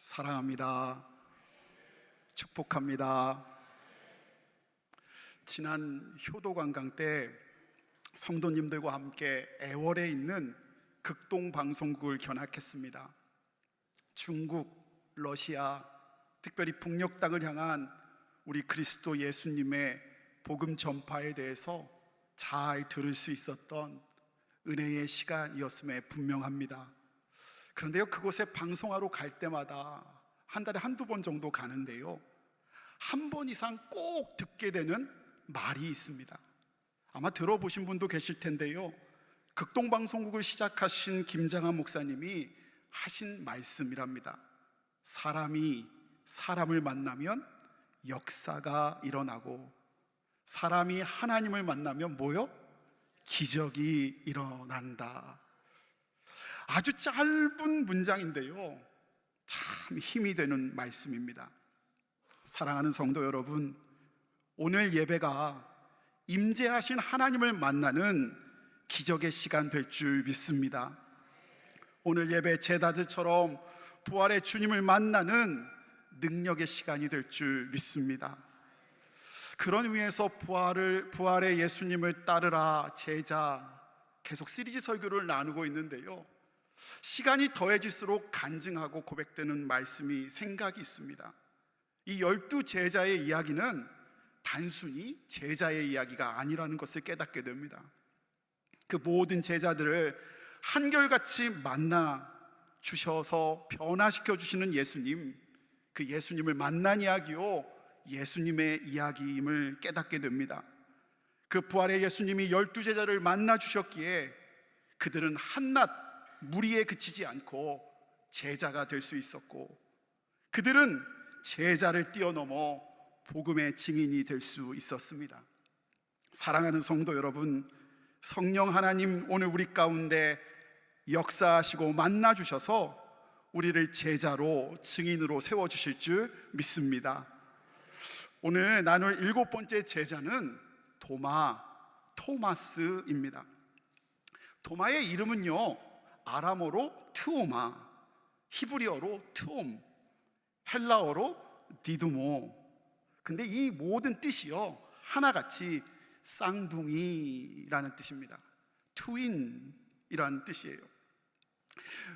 사랑합니다. 축복합니다. 지난 효도관광 때 성도님들과 함께 애월에 있는 극동방송국을 견학했습니다. 중국, 러시아, 특별히 북녘 땅을 향한 우리 그리스도 예수님의 복음 전파에 대해서 잘 들을 수 있었던 은혜의 시간이었음에 분명합니다. 그런데요, 그곳에 방송하러 갈 때마다 한 달에 한두 번 정도 가는데요, 한 번 이상 꼭 듣게 되는 말이 있습니다. 아마 들어보신 분도 계실 텐데요, 극동방송국을 시작하신 김장한 목사님이 하신 말씀이랍니다. 사람이 사람을 만나면 역사가 일어나고, 사람이 하나님을 만나면 뭐요? 기적이 일어난다. 아주 짧은 문장인데요, 참 힘이 되는 말씀입니다. 사랑하는 성도 여러분, 오늘 예배가 임재하신 하나님을 만나는 기적의 시간 될 줄 믿습니다. 오늘 예배 제자들처럼 부활의 주님을 만나는 능력의 시간이 될 줄 믿습니다. 그런 의미에서 부활의 예수님을 따르라 제자, 계속 시리즈 설교를 나누고 있는데요, 시간이 더해질수록 간증하고 고백되는 말씀이 생각이 있습니다. 이 12 제자의 이야기는 단순히 제자의 이야기가 아니라는 것을 깨닫게 됩니다. 그 모든 제자들을 한결같이 만나 주셔서 변화시켜 주시는 예수님, 그 예수님을 만난 이야기요, 예수님의 이야기임을 깨닫게 됩니다. 그 부활의 예수님이 12 제자를 만나 주셨기에 그들은 한낱 무리에 그치지 않고 제자가 될 수 있었고, 그들은 제자를 뛰어넘어 복음의 증인이 될 수 있었습니다. 사랑하는 성도 여러분, 성령 하나님 오늘 우리 가운데 역사하시고 만나 주셔서 우리를 제자로 증인으로 세워주실 줄 믿습니다. 오늘 나눌 7번째 제자는 토마스입니다. 도마의 이름은요, 아람어로 트오마, 히브리어로 트옴, 헬라어로 디두모. 근데 이 모든 뜻이요, 하나같이 쌍둥이라는 뜻입니다. 트윈이라는 뜻이에요.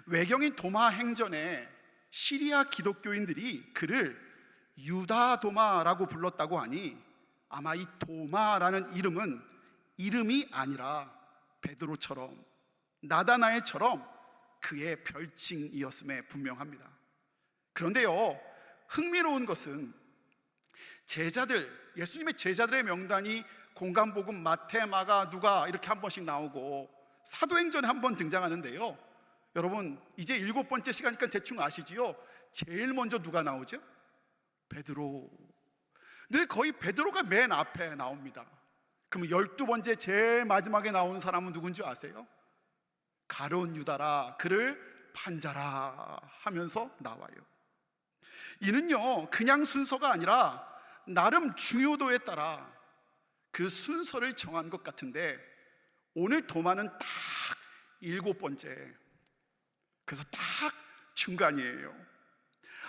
외경인 도마 행전에 시리아 기독교인들이 그를 유다 도마라고 불렀다고 하니, 아마 이 도마라는 이름은 이름이 아니라 베드로처럼 나다나엘처럼 그의 별칭이었음에 분명합니다. 그런데요, 흥미로운 것은 예수님의 제자들의 명단이 공간복음 마태, 마가, 누가 이렇게 한 번씩 나오고 사도행전에 한 번 등장하는데요, 여러분 이제 7번째 시간이니까 대충 아시지요? 제일 먼저 누가 나오죠? 베드로. 근데 거의 베드로가 맨 앞에 나옵니다. 그럼 12번째 제일 마지막에 나오는 사람은 누군지 아세요? 가룟 유다라, 그를 판자라 하면서 나와요. 이는요, 그냥 순서가 아니라 나름 중요도에 따라 그 순서를 정한 것 같은데, 오늘 도마는 딱 7번째, 그래서 딱 중간이에요.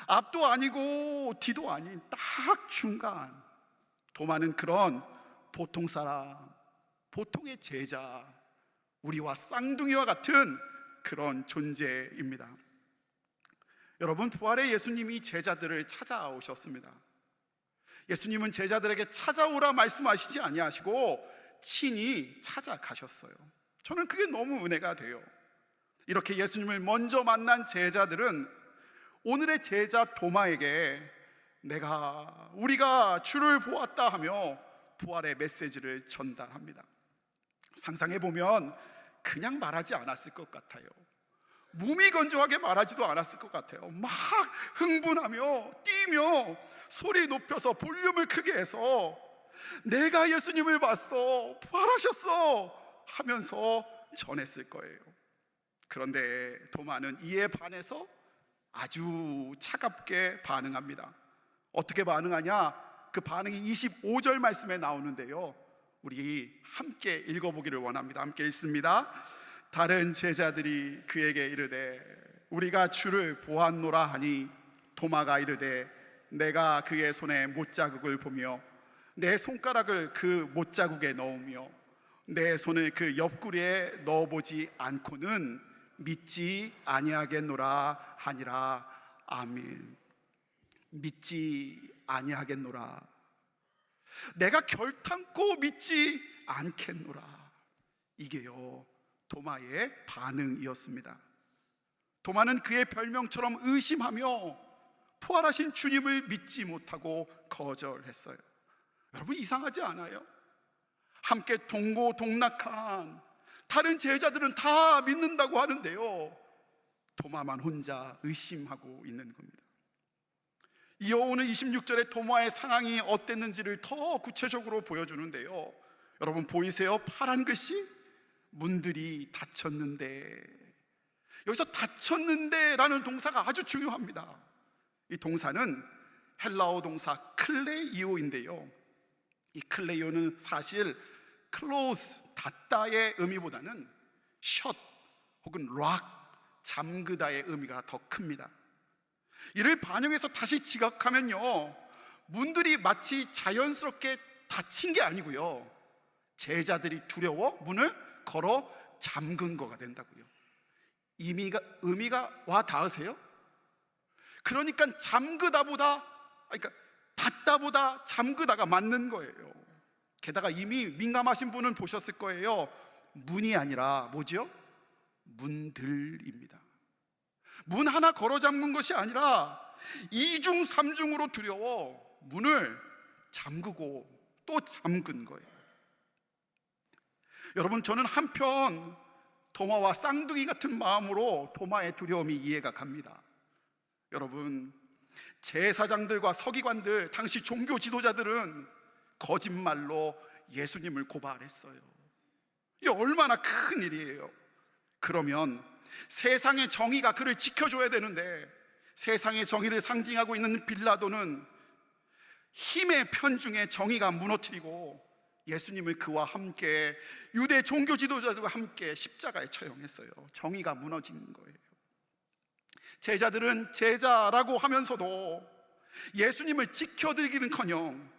앞도 아니고 뒤도 아닌 딱 중간. 도마는 그런 보통 사람, 보통의 제자, 우리와 쌍둥이와 같은 그런 존재입니다. 여러분, 부활의 예수님이 제자들을 찾아오셨습니다. 예수님은 제자들에게 찾아오라 말씀하시지 아니하시고 친히 찾아가셨어요. 저는 그게 너무 은혜가 돼요. 이렇게 예수님을 먼저 만난 제자들은 오늘의 제자 도마에게 우리가 주를 보았다 하며 부활의 메시지를 전달합니다. 상상해보면 그냥 말하지 않았을 것 같아요. 무미건조하게 말하지도 않았을 것 같아요. 막 흥분하며 뛰며 소리 높여서 볼륨을 크게 해서 내가 예수님을 봤어, 부활하셨어 하면서 전했을 거예요. 그런데 도마는 이에 반해서 아주 차갑게 반응합니다. 어떻게 반응하냐? 그 반응이 25절 말씀에 나오는데요, 우리 함께 읽어보기를 원합니다. 함께 읽습니다. 다른 제자들이 그에게 이르되 우리가 주를 보았노라 하니 도마가 이르되 내가 그의 손에 못자국을 보며 내 손가락을 그 못자국에 넣으며 내 손을 그 옆구리에 넣어보지 않고는 믿지 아니하겠노라 하니라. 아멘. 믿지 아니하겠노라. 내가 결탄코 믿지 않겠노라. 이게요 도마의 반응이었습니다. 도마는 그의 별명처럼 의심하며 부활하신 주님을 믿지 못하고 거절했어요. 여러분 이상하지 않아요? 함께 동고동락한 다른 제자들은 다 믿는다고 하는데요, 도마만 혼자 의심하고 있는 겁니다. 이어오는 26절에 도마의 상황이 어땠는지를 더 구체적으로 보여주는데요, 여러분 보이세요? 파란 글씨? 문들이 닫혔는데. 여기서 닫혔는데 라는 동사가 아주 중요합니다. 이 동사는 헬라어 동사 클레이오인데요, 이 클레이오는 사실 close, 닫다의 의미보다는 shut 혹은 lock, 잠그다의 의미가 더 큽니다. 이를 반영해서 다시 지각하면요, 문들이 마치 자연스럽게 닫힌 게 아니고요, 제자들이 두려워 문을 걸어 잠근 거가 된다고요. 의미가 와 닿으세요? 그러니까 그러니까 닫다보다 잠그다가 맞는 거예요. 게다가 이미 민감하신 분은 보셨을 거예요. 문이 아니라 뭐죠? 문들입니다. 문 하나 걸어 잠근 것이 아니라 이중 삼중으로 두려워 문을 잠그고 또 잠근 거예요. 여러분 저는 한편 도마와 쌍둥이 같은 마음으로 도마의 두려움이 이해가 갑니다. 여러분 제사장들과 서기관들, 당시 종교 지도자들은 거짓말로 예수님을 고발했어요. 이게 얼마나 큰 일이에요. 그러면 세상의 정의가 그를 지켜줘야 되는데, 세상의 정의를 상징하고 있는 빌라도는 힘의 편중에 정의가 무너뜨리고 예수님을 그와 함께 유대 종교 지도자들과 함께 십자가에 처형했어요. 정의가 무너진 거예요. 제자들은 제자라고 하면서도 예수님을 지켜드리기는커녕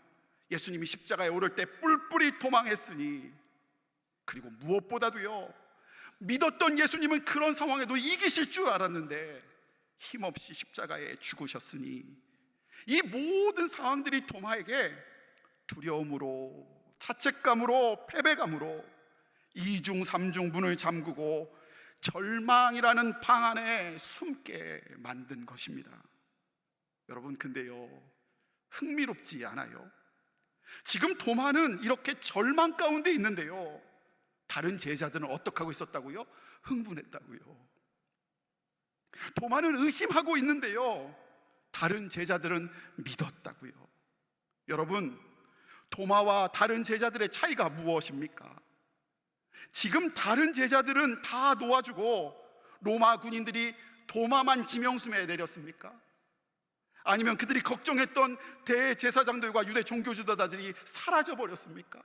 예수님이 십자가에 오를 때 뿔뿔이 도망했으니, 그리고 무엇보다도요, 믿었던 예수님은 그런 상황에도 이기실 줄 알았는데 힘없이 십자가에 죽으셨으니, 이 모든 상황들이 도마에게 두려움으로, 자책감으로, 패배감으로 이중 삼중 문을 잠그고 절망이라는 방 안에 숨게 만든 것입니다. 여러분 근데요, 흥미롭지 않아요? 지금 도마는 이렇게 절망 가운데 있는데요, 다른 제자들은 어떻게 하고 있었다고요? 흥분했다고요. 도마는 의심하고 있는데요, 다른 제자들은 믿었다고요. 여러분 도마와 다른 제자들의 차이가 무엇입니까? 지금 다른 제자들은 다 놓아주고 로마 군인들이 도마만 지명수매에 내렸습니까? 아니면 그들이 걱정했던 대제사장들과 유대 종교 지도자들이 사라져 버렸습니까?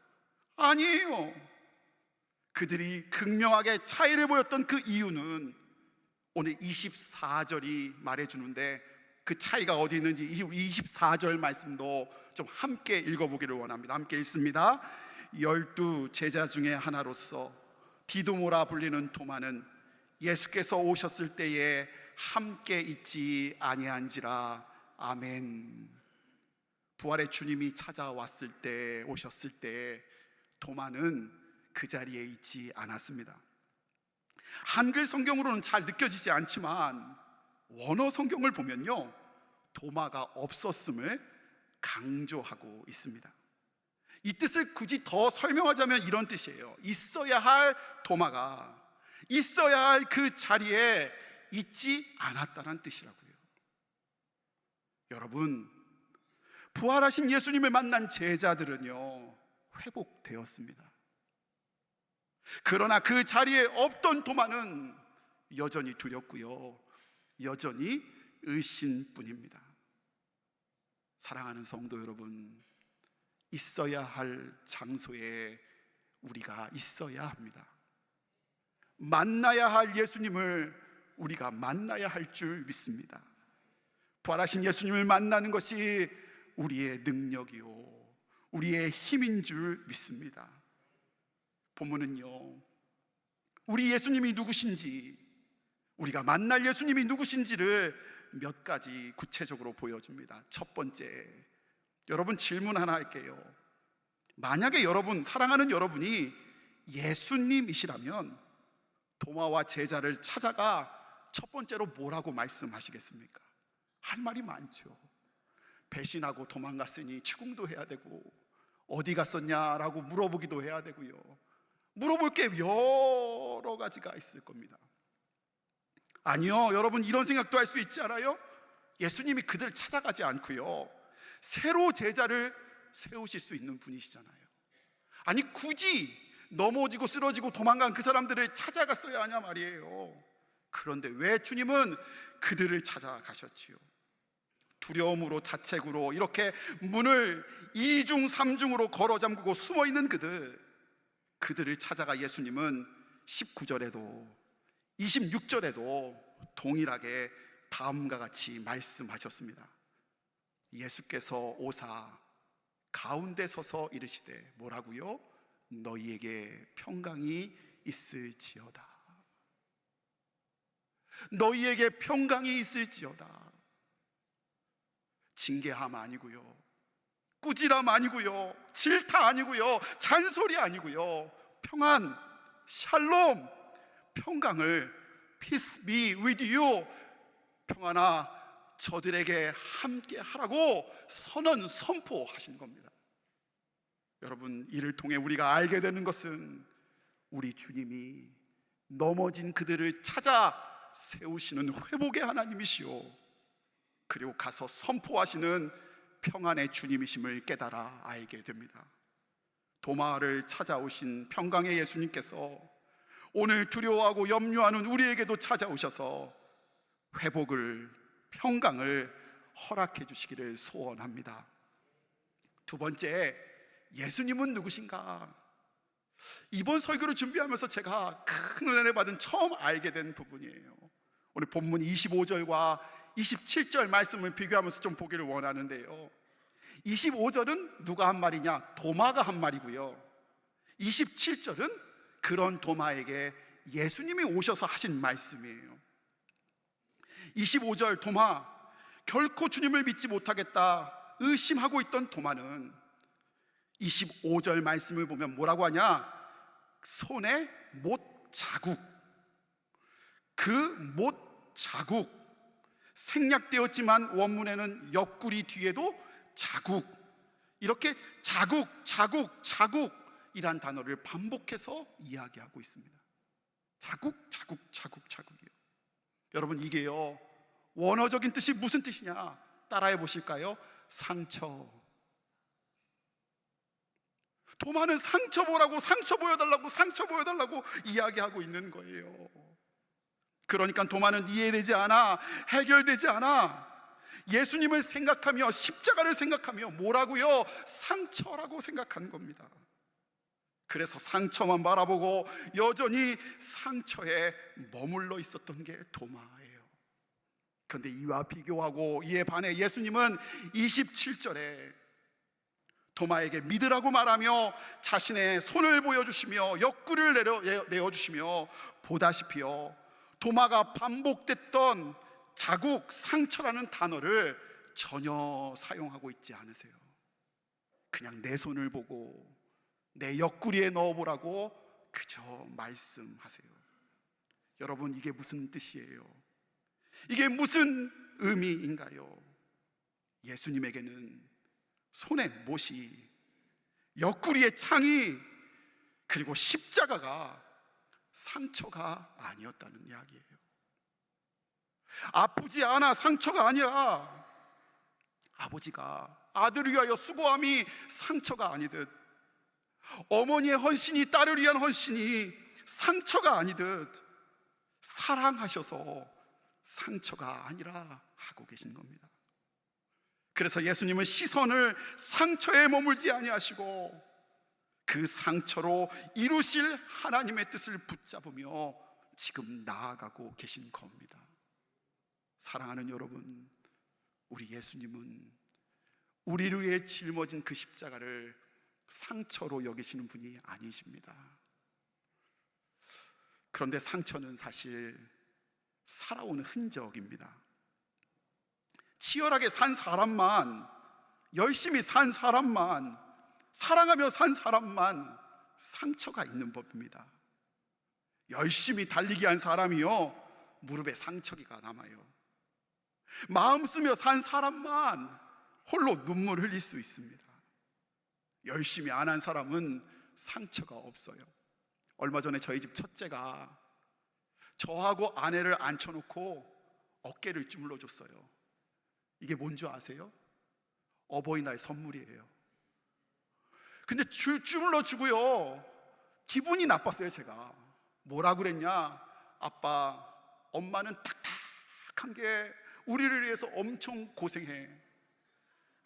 아니에요. 그들이 극명하게 차이를 보였던 그 이유는 오늘 24절이 말해주는데, 그 차이가 어디 있는지 24절 말씀도 좀 함께 읽어보기를 원합니다. 함께 읽습니다. 12 제자 중에 하나로서 디도모라 불리는 도마는 예수께서 오셨을 때에 함께 있지 아니한지라. 아멘. 부활의 주님이 찾아왔을 때, 오셨을 때 도마는 그 자리에 있지 않았습니다. 한글 성경으로는 잘 느껴지지 않지만 원어 성경을 보면요, 도마가 없었음을 강조하고 있습니다. 이 뜻을 굳이 더 설명하자면 이런 뜻이에요. 있어야 할 도마가 있어야 할 그 자리에 있지 않았다는 뜻이라고요. 여러분 부활하신 예수님을 만난 제자들은요, 회복되었습니다. 그러나 그 자리에 없던 도마는 여전히 두렵고요, 여전히 의심뿐입니다. 사랑하는 성도 여러분, 있어야 할 장소에 우리가 있어야 합니다. 만나야 할 예수님을 우리가 만나야 할 줄 믿습니다. 부활하신 예수님을 만나는 것이 우리의 능력이요 우리의 힘인 줄 믿습니다. 본문은요, 우리 예수님이 누구신지, 우리가 만날 예수님이 누구신지를 몇 가지 구체적으로 보여줍니다. 첫 번째, 여러분 질문 하나 할게요. 만약에 여러분, 사랑하는 여러분이 예수님이시라면 도마와 제자를 찾아가 첫 번째로 뭐라고 말씀하시겠습니까? 할 말이 많죠. 배신하고 도망갔으니 추궁도 해야 되고, 어디 갔었냐라고 물어보기도 해야 되고요. 물어볼 게 여러 가지가 있을 겁니다. 아니요, 여러분 이런 생각도 할 수 있지 않아요? 예수님이 그들을 찾아가지 않고요, 새로 제자를 세우실 수 있는 분이시잖아요. 아니 굳이 넘어지고 쓰러지고 도망간 그 사람들을 찾아갔어야 하냐 말이에요. 그런데 왜 주님은 그들을 찾아가셨지요? 두려움으로 자책으로 이렇게 문을 2중 3중으로 걸어 잠그고 숨어있는 그들을 찾아가 예수님은 19절에도 26절에도 동일하게 다음과 같이 말씀하셨습니다. 예수께서 오사 가운데 서서 이르시되 뭐라고요? 너희에게 평강이 있을지어다. 너희에게 평강이 있을지어다. 징계함 아니고요, 꾸지람 아니고요, 질타 아니고요, 잔소리 아니고요, 평안, 샬롬, 평강을 Peace be with you, 평안아 저들에게 함께 하라고 선포하신 겁니다. 여러분, 이를 통해 우리가 알게 되는 것은 우리 주님이 넘어진 그들을 찾아 세우시는 회복의 하나님이시오, 그리고 가서 선포하시는 평안의 주님이심을 깨달아 알게 됩니다. 도마를 찾아오신 평강의 예수님께서 오늘 두려워하고 염려하는 우리에게도 찾아오셔서 회복을, 평강을 허락해 주시기를 소원합니다. 두 번째, 예수님은 누구신가? 이번 설교를 준비하면서 제가 큰 은혜를 받은 처음 알게 된 부분이에요. 오늘 본문 25절과 27절 말씀을 비교하면서 좀 보기를 원하는데요, 25절은 누가 한 말이냐? 도마가 한 말이고요, 27절은 그런 도마에게 예수님이 오셔서 하신 말씀이에요. 25절, 도마, 결코 주님을 믿지 못하겠다 의심하고 있던 도마는 25절 말씀을 보면 뭐라고 하냐? 손에 못 자국, 그 못 자국, 생략되었지만 원문에는 옆구리 뒤에도 자국, 이렇게 자국이란 단어를 반복해서 이야기하고 있습니다. 자국이요. 여러분, 이게요, 원어적인 뜻이 무슨 뜻이냐? 따라해 보실까요? 상처. 도마는 상처 보라고, 상처 보여달라고 이야기하고 있는 거예요. 그러니까 도마는 이해되지 않아, 해결되지 않아. 예수님을 생각하며, 십자가를 생각하며 뭐라고요? 상처라고 생각한 겁니다. 그래서 상처만 바라보고 여전히 상처에 머물러 있었던 게 도마예요. 그런데 이와 비교하고 이에 반해 예수님은 27절에 도마에게 믿으라고 말하며 자신의 손을 보여주시며 옆구리를 내어주시며 보다시피요, 도마가 반복됐던 자국, 상처라는 단어를 전혀 사용하고 있지 않으세요. 그냥 내 손을 보고 내 옆구리에 넣어보라고 그저 말씀하세요. 여러분, 이게 무슨 뜻이에요? 이게 무슨 의미인가요? 예수님에게는 손에 못이, 옆구리에 창이, 그리고 십자가가 상처가 아니었다는 이야기예요. 아프지 않아 상처가 아니라 아버지가 아들을 위하여 수고함이 상처가 아니듯, 어머니의 헌신이 딸을 위한 헌신이 상처가 아니듯 사랑하셔서 상처가 아니라 하고 계신 겁니다. 그래서 예수님은 시선을 상처에 머물지 아니하시고 그 상처로 이루실 하나님의 뜻을 붙잡으며 지금 나아가고 계신 겁니다. 사랑하는 여러분, 우리 예수님은 우리를 위해 짊어진 그 십자가를 상처로 여기시는 분이 아니십니다. 그런데 상처는 사실 살아오는 흔적입니다. 치열하게 산 사람만, 열심히 산 사람만, 사랑하며 산 사람만 상처가 있는 법입니다. 열심히 달리기 한 사람이요, 무릎에 상처가 남아요. 마음 쓰며 산 사람만 홀로 눈물 흘릴 수 있습니다. 열심히 안 한 사람은 상처가 없어요. 얼마 전에 저희 집 첫째가 저하고 아내를 앉혀놓고 어깨를 주물러 줬어요. 이게 뭔지 아세요? 어버이날 선물이에요. 근데 주물러 주고요, 기분이 나빴어요. 제가 뭐라 그랬냐? 아빠, 엄마는 딱딱한 게 우리를 위해서 엄청 고생해.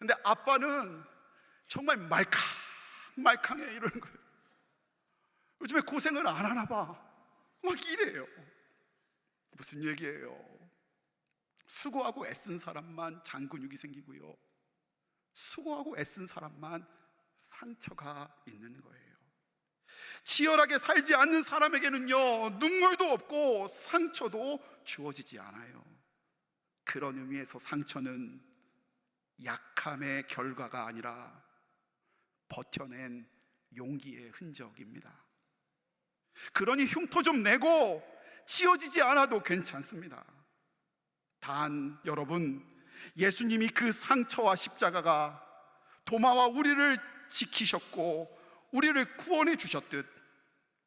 근데 아빠는 정말 말캉말캉해, 이러는 거예요. 요즘에 고생을 안 하나 봐. 막 이래요. 무슨 얘기예요? 수고하고 애쓴 사람만 장근육이 생기고요, 수고하고 애쓴 사람만 상처가 있는 거예요. 치열하게 살지 않는 사람에게는요, 눈물도 없고 상처도 주어지지 않아요. 그런 의미에서 상처는 약함의 결과가 아니라 버텨낸 용기의 흔적입니다. 그러니 흉터 좀 내고 치워지지 않아도 괜찮습니다. 단 여러분, 예수님이 그 상처와 십자가가 도마와 우리를 지키셨고 우리를 구원해 주셨듯,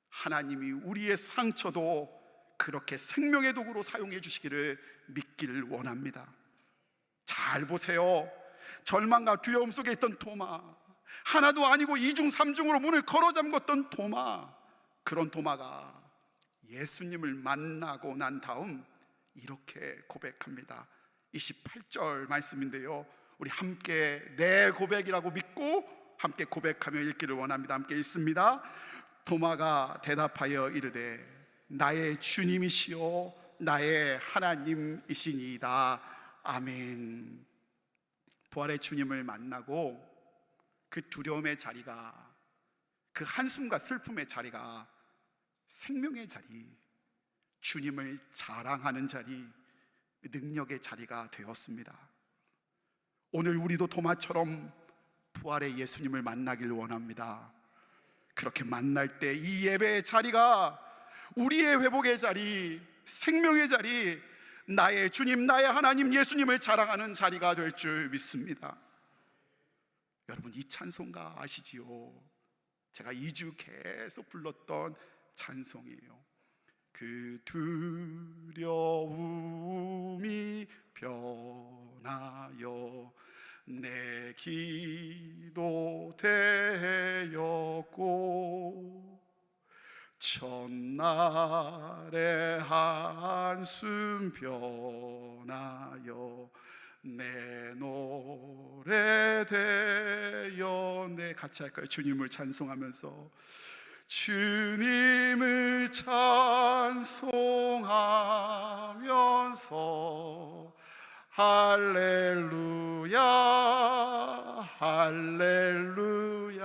하나님이 우리의 상처도 그렇게 생명의 도구로 사용해 주시기를 믿기를 원합니다. 잘 보세요. 절망과 두려움 속에 있던 도마, 하나도 아니고 이중 삼중으로 문을 걸어 잠궜던 도마, 그런 도마가 예수님을 만나고 난 다음 이렇게 고백합니다. 28절 말씀인데요, 우리 함께 내 고백이라고 믿고 함께 고백하며 읽기를 원합니다. 함께 읽습니다. 도마가 대답하여 이르되 나의 주님이시요 나의 하나님이시니이다. 아멘. 부활의 주님을 만나고 그 두려움의 자리가, 그 한숨과 슬픔의 자리가 생명의 자리, 주님을 자랑하는 자리, 능력의 자리가 되었습니다. 오늘 우리도 도마처럼 부활의 예수님을 만나길 원합니다. 그렇게 만날 때 이 예배의 자리가 우리의 회복의 자리, 생명의 자리, 나의 주님, 나의 하나님 예수님을 자랑하는 자리가 될 줄 믿습니다. 여러분, 이 찬송가 아시지요? 제가 2주 계속 불렀던 찬송이에요. 그 두려움이 변하여 내 기도 되었고 첫날의 한숨 변하여 내 노래 되어. 네, 같이 할까요? 주님을 찬송하면서 주님을 찬송하면서 할렐루야 할렐루야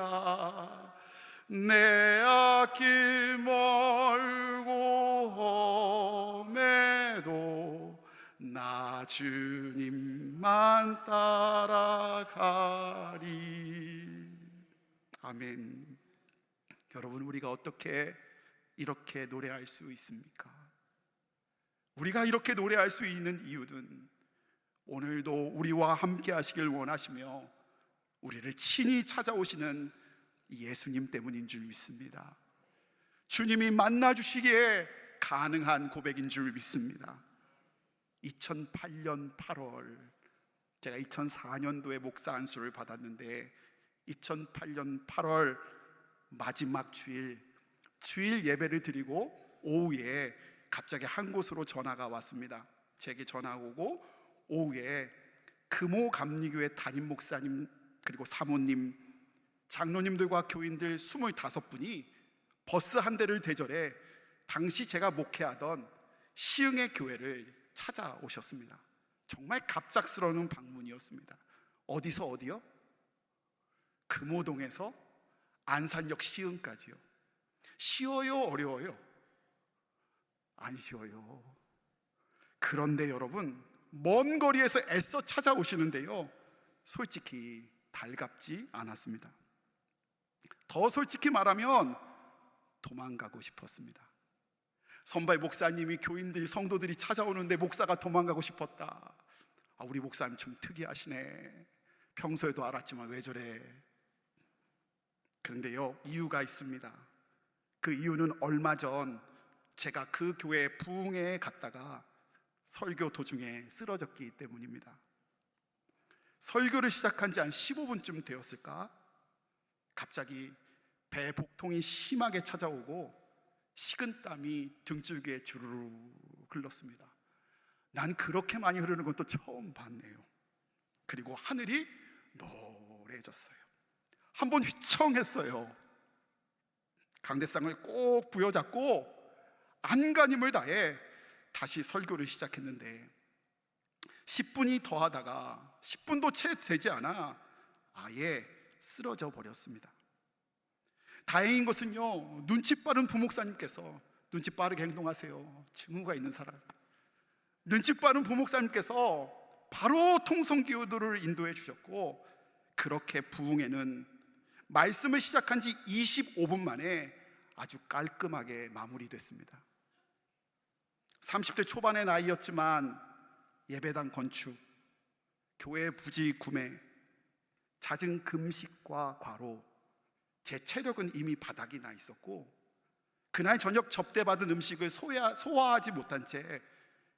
내 앞길 멀고 험해도 나 주님만 따라가리. 아멘. 여러분, 우리가 어떻게 이렇게 노래할 수 있습니까? 우리가 이렇게 노래할 수 있는 이유는 오늘도 우리와 함께 하시길 원하시며 우리를 친히 찾아오시는 예수님 때문인 줄 믿습니다. 주님이 만나주시기에 가능한 고백인 줄 믿습니다. 2008년 8월, 제가 2004년도에 목사 안수를 받았는데 2008년 8월 마지막 주일 예배를 드리고 오후에 갑자기 한 곳으로 전화가 왔습니다. 제게 전화 오고 오후에 금호 감리교회 담임 목사님 그리고 사모님, 장로님들과 교인들 25분이 버스 한 대를 대절해 당시 제가 목회하던 시흥의 교회를 찾아오셨습니다. 정말 갑작스러운 방문이었어요. 분이었습니다. 어디서 어디요? 금호동에서 안산역 시흥까지요. 쉬워요, 어려워요? 안 쉬워요. 그런데 여러분, 먼 거리에서 애써 찾아오시는데요, 솔직히 달갑지 않았습니다. 더 솔직히 말하면 도망가고 싶었습니다. 선발 목사님이, 교인들이, 성도들이 찾아오는데 목사가 도망가고 싶었다. 우리 목사님 좀 특이하시네. 평소에도 알았지만 왜 저래? 그런데요, 이유가 있습니다. 그 이유는 얼마 전 제가 그 교회 부흥회에 갔다가 설교 도중에 쓰러졌기 때문입니다. 설교를 시작한 지 한 15분쯤 되었을까? 갑자기 배 복통이 심하게 찾아오고 식은땀이 등줄기에 주르르 흘렀습니다. 난 그렇게 많이 흐르는 건 또 처음 봤네요. 그리고 하늘이 노래졌어요. 한번 휘청했어요. 강대상을 꼭 부여잡고 안간힘을 다해 다시 설교를 시작했는데 10분이 더 하다가 10분도 채 되지 않아 아예 쓰러져 버렸습니다. 다행인 것은요, 눈치 빠른 부목사님께서, 눈치 빠르게 행동하세요, 증후가 있는 사람, 눈치 빠른 부목사님께서 바로 통성기도를 인도해 주셨고, 그렇게 부흥회는 말씀을 시작한 지 25분 만에 아주 깔끔하게 마무리됐습니다. 30대 초반의 나이였지만 예배당 건축, 교회 부지 구매, 잦은 금식과 과로, 제 체력은 이미 바닥이 나 있었고 그날 저녁 접대받은 음식을 소화하지 못한 채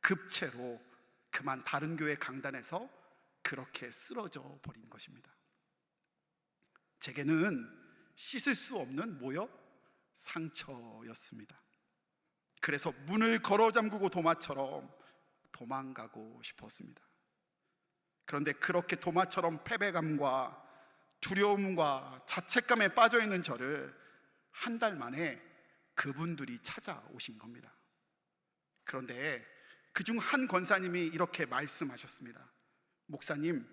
급체로 그만 다른 교회 강단에서 그렇게 쓰러져 버린 것입니다. 제게는 씻을 수 없는 상처였습니다. 그래서 문을 걸어 잠그고 도마처럼 도망가고 싶었습니다. 그런데 그렇게 도마처럼 패배감과 두려움과 자책감에 빠져 있는 저를 한 달 만에 그분들이 찾아오신 겁니다. 그런데 그중 한 권사님이 이렇게 말씀하셨습니다. 목사님,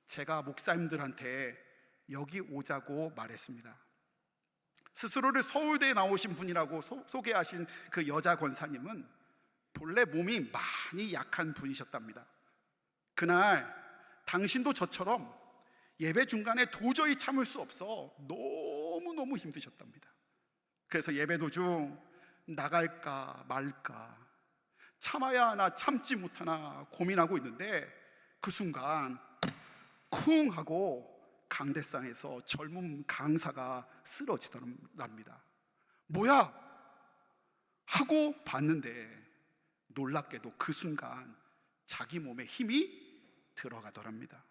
제가 목사님들한테 여기 오자고 말했습니다. 스스로를 서울대에 나오신 분이라고 소개하신 그 여자 권사님은 본래 몸이 많이 약한 분이셨답니다. 그날 당신도 저처럼 예배 중간에 도저히 참을 수 없어 너무너무 힘드셨답니다. 그래서 예배 도중 나갈까 말까, 참아야 하나 참지 못하나 고민하고 있는데 그 순간 쿵 하고 강대상에서 젊은 강사가 쓰러지더랍니다. 뭐야? 하고 봤는데 놀랍게도 그 순간 자기 몸에 힘이 들어가더랍니다.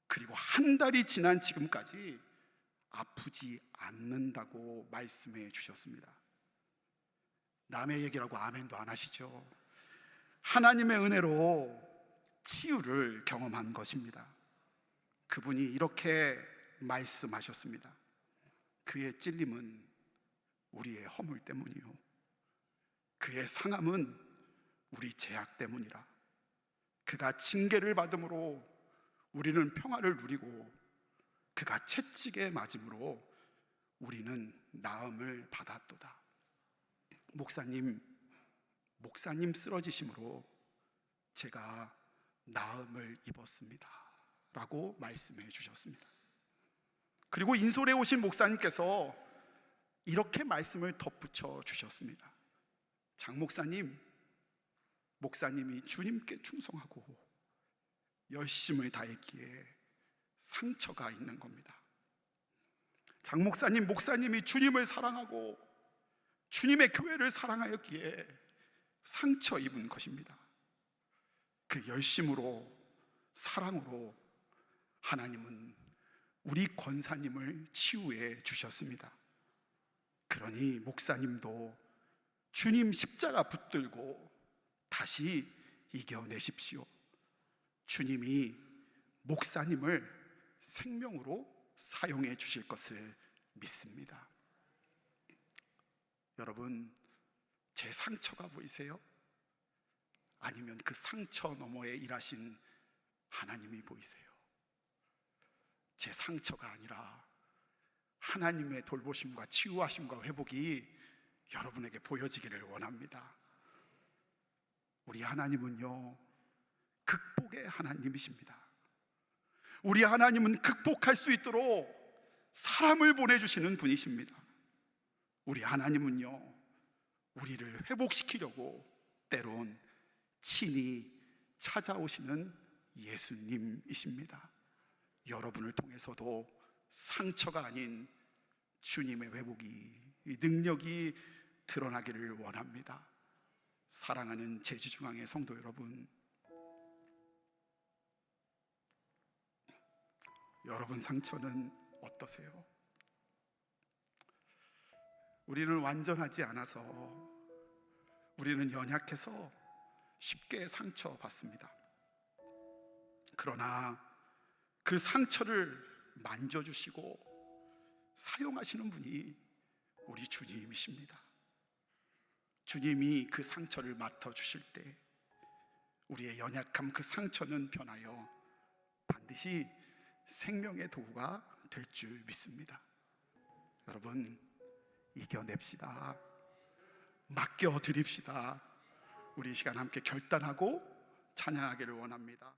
그리고 한 달이 지난 지금까지 아프지 않는다고 말씀해 주셨습니다. 남의 얘기라고 아멘도 안 하시죠? 하나님의 은혜로 치유를 경험한 것입니다. 그분이 이렇게 말씀하셨습니다. 그의 찔림은 우리의 허물 때문이요, 그의 상함은 우리 죄악 때문이라. 그가 징계를 받음으로 우리는 평화를 누리고 그가 채찍에 맞음으로 우리는 나음을 받았도다. 목사님 쓰러지심으로 제가 나음을 입었습니다 라고 말씀해 주셨습니다. 그리고 인솔에 오신 목사님께서 이렇게 말씀을 덧붙여 주셨습니다. 장 목사님이 주님께 충성하고 열심을 다했기에 상처가 있는 겁니다. 장 목사님이 주님을 사랑하고 주님의 교회를 사랑하였기에 상처 입은 것입니다. 그 열심으로, 사랑으로 하나님은 우리 권사님을 치유해 주셨습니다. 그러니 목사님도 주님 십자가 붙들고 다시 이겨내십시오. 주님이 목사님을 생명으로 사용해 주실 것을 믿습니다. 여러분, 제 상처가 보이세요? 아니면 그 상처 너머에 일하신 하나님이 보이세요. 제 상처가 아니라 하나님의 돌보심과 치유하심과 회복이 여러분에게 보여지기를 원합니다. 우리 하나님은요, 극복의 하나님이십니다. 우리 하나님은 극복할 수 있도록 사람을 보내주시는 분이십니다. 우리 하나님은요, 우리를 회복시키려고 때론 친히 찾아오시는 예수님이십니다. 여러분을 통해서도 상처가 아닌 주님의 회복이, 이 능력이 드러나기를 원합니다. 사랑하는 제주중앙의 성도 여러분, 여러분 상처는 어떠세요? 우리는 완전하지 않아서, 우리는 연약해서 쉽게 상처받습니다. 그러나 그 상처를 만져주시고 사용하시는 분이 우리 주님이십니다. 주님이 그 상처를 맡아주실 때 우리의 연약함, 그 상처는 변하여 반드시 생명의 도구가 될 줄 믿습니다. 여러분, 이겨냅시다. 맡겨드립시다. 우리 이 시간 함께 결단하고 찬양하기를 원합니다.